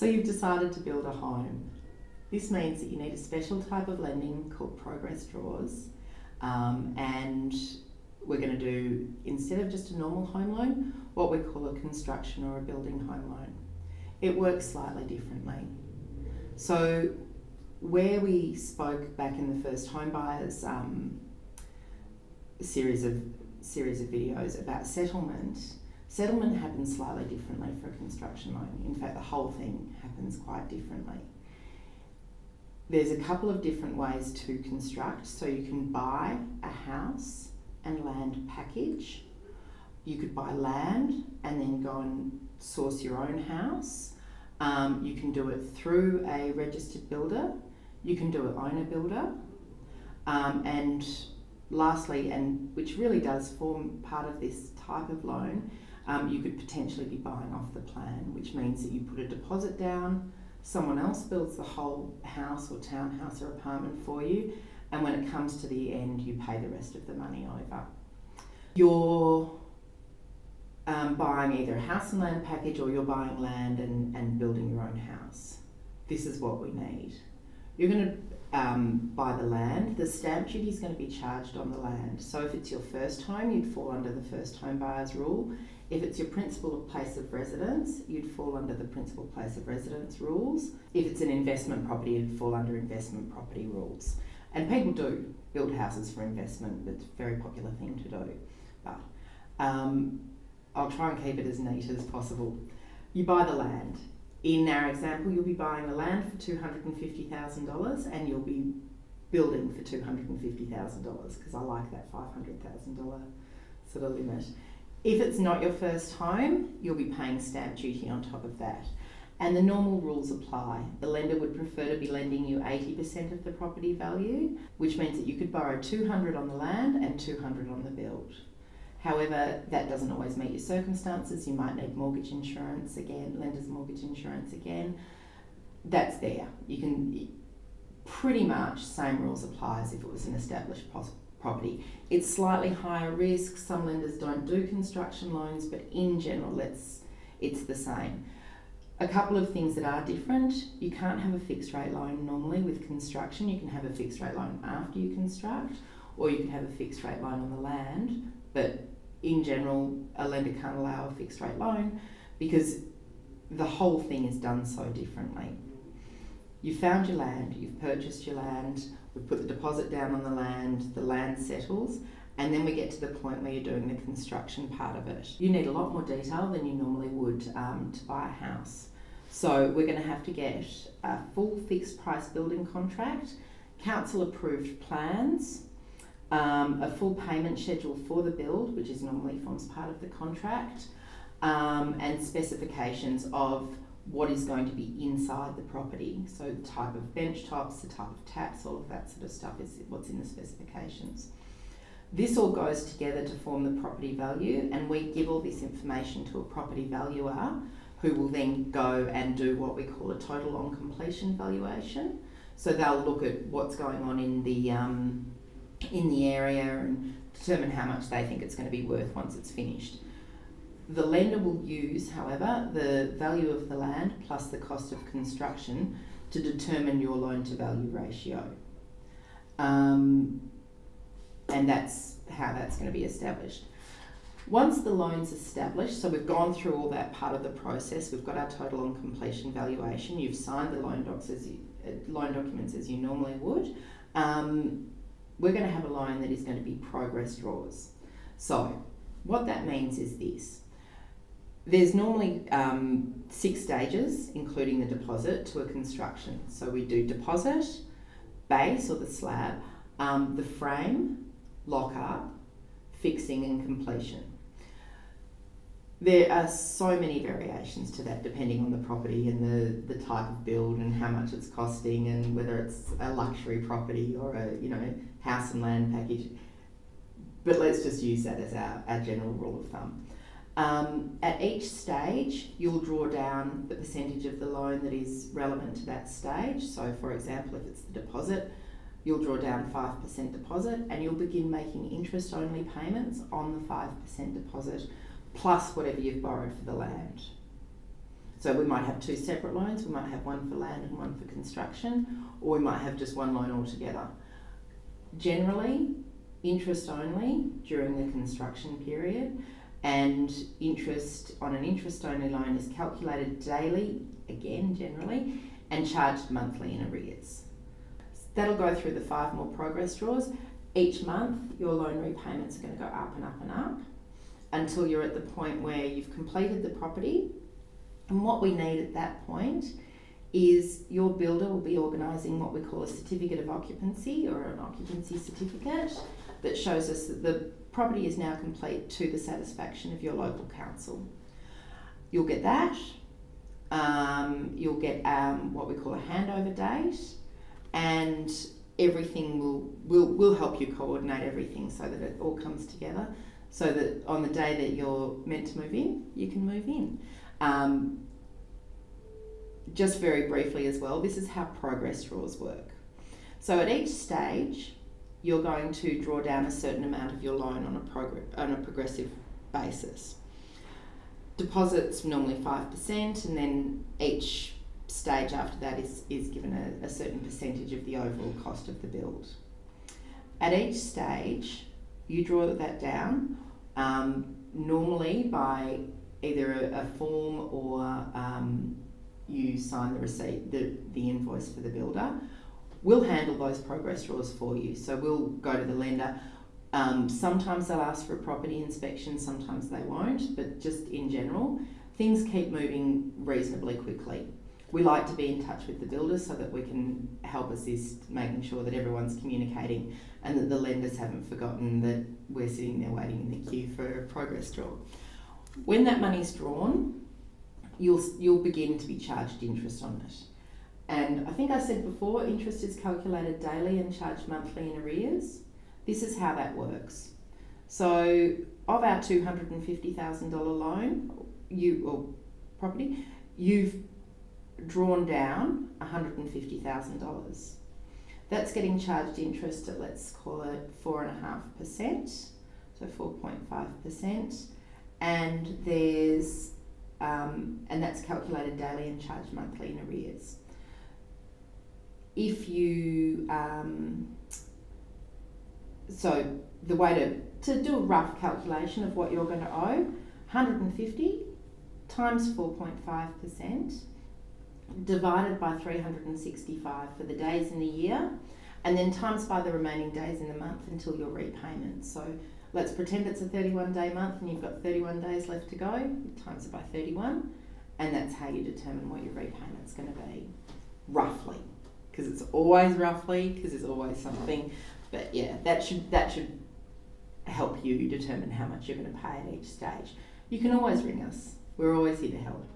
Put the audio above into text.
So you've decided to build a home. This means that you need a special type of lending called progress draws, and we're going to do, instead of just a normal home loan, what we call a construction or a building home loan. It works slightly differently. So where we spoke back in the first home buyers series of videos about settlement happens slightly differently for a construction loan. In fact, the whole thing happens quite differently. There's a couple of different ways to construct. So you can buy a house and land package. You could buy land and then go and source your own house. You can do it through a registered builder. You can do it owner builder. And lastly, and which really does form part of this type of loan, you could potentially be buying off the plan, which means that you put a deposit down, someone else builds the whole house or townhouse or apartment for you, and when it comes to the end, you pay the rest of the money over. You're buying either a house and land package, or you're buying land and building your own house. This is what we need. You're going to buy the land. The stamp duty is going to be charged on the land. So if it's your first home, you'd fall under the first home buyer's rule. If it's your principal place of residence, you'd fall under the principal place of residence rules. If it's an investment property, you'd fall under investment property rules. And people do build houses for investment. It's a very popular thing to do. But I'll try and keep it as neat as possible. You buy the land. In our example, you'll be buying the land for $250,000 and you'll be building for $250,000, because I like that $500,000 sort of limit. If it's not your first home, you'll be paying stamp duty on top of that. And the normal rules apply. The lender would prefer to be lending you 80% of the property value, which means that you could borrow $200 on the land and $200 on the build. However, that doesn't always meet your circumstances. You might need mortgage insurance again, lender's mortgage insurance again. That's there. You can, pretty much same rules apply as if it was an established property. It's slightly higher risk. Some lenders don't do construction loans, but in general, it's the same. A couple of things that are different: you can't have a fixed rate loan normally with construction. You can have a fixed rate loan after you construct, or you can have a fixed rate loan on the land. But in general, a lender can't allow a fixed rate loan because the whole thing is done so differently. You found your land, you've purchased your land, we've put the deposit down on the land settles, and then we get to the point where you're doing the construction part of it. You need a lot more detail than you normally would to buy a house. So we're going to have to get a full fixed price building contract, council approved plans, a full payment schedule for the build, which is normally forms part of the contract, and specifications of what is going to be inside the property. So the type of bench tops, the type of taps, all of that sort of stuff is what's in the specifications. This all goes together to form the property value, and we give all this information to a property valuer who will then go and do what we call a total on completion valuation. So they'll look at what's going on in the area and determine how much they think it's going to be worth once it's finished. The lender will use, however, the value of the land plus the cost of construction to determine your loan to value ratio. And that's how that's going to be established. Once the loan's established, so we've gone through all that part of the process, we've got our total on completion valuation, you've signed the loan documents as you normally would, we're going to have a loan that is going to be progress draws. So what that means is this. There's normally 6 stages, including the deposit, to a construction. So we do deposit, base or the slab, the frame, lock-up, fixing and completion. There are so many variations to that depending on the property and the type of build and how much it's costing and whether it's a luxury property or a house and land package. But let's just use that as our general rule of thumb. At each stage, you'll draw down the percentage of the loan that is relevant to that stage. So for example, if it's the deposit, you'll draw down 5% deposit and you'll begin making interest-only payments on the 5% deposit plus whatever you've borrowed for the land. So we might have two separate loans, we might have one for land and one for construction, or we might have just one loan altogether. Generally, interest only during the construction period, and interest on an interest only loan is calculated daily, again generally, and charged monthly in arrears. That'll go through the 5 more progress draws. Each month your loan repayments are going to go up and up and up until you're at the point where you've completed the property. And what we need at that point is your builder will be organising what we call a certificate of occupancy, or an occupancy certificate, that shows us that the property is now complete to the satisfaction of your local council. You'll get that. You'll get what we call a handover date, and everything will help you coordinate everything so that it all comes together, so that on the day that you're meant to move in, you can move in. Just very briefly as well, this is how progress draws work. So at each stage, you're going to draw down a certain amount of your loan on a progressive basis. Deposits normally 5%, and then each stage after that is given a certain percentage of the overall cost of the build. At each stage, you draw that down, normally by either a form or you sign the receipt, the invoice for the builder. We'll handle those progress draws for you. So we'll go to the lender. Sometimes they'll ask for a property inspection, sometimes they won't, but just in general, things keep moving reasonably quickly. We like to be in touch with the builder so that we can help assist making sure that everyone's communicating and that the lenders haven't forgotten that we're sitting there waiting in the queue for a progress draw. When that money's drawn, you'll begin to be charged interest on it. And I think I said before, interest is calculated daily and charged monthly in arrears. This is how that works. So of our $250,000 loan, property, you've drawn down $150,000. That's getting charged interest at, let's call it 4.5%, so 4.5%, and there's and that's calculated daily and charged monthly in arrears. If you so the way to do a rough calculation of what you're going to owe, 150 times 4.5% divided by 365 for the days in the year, and then times by the remaining days in the month until your repayment. So let's pretend it's a 31-day month and you've got 31 days left to go, times it by 31, and that's how you determine what your repayment's going to be, roughly. Because it's always roughly, because there's always something. But yeah, that should help you determine how much you're going to pay at each stage. You can always ring us. We're always here to help.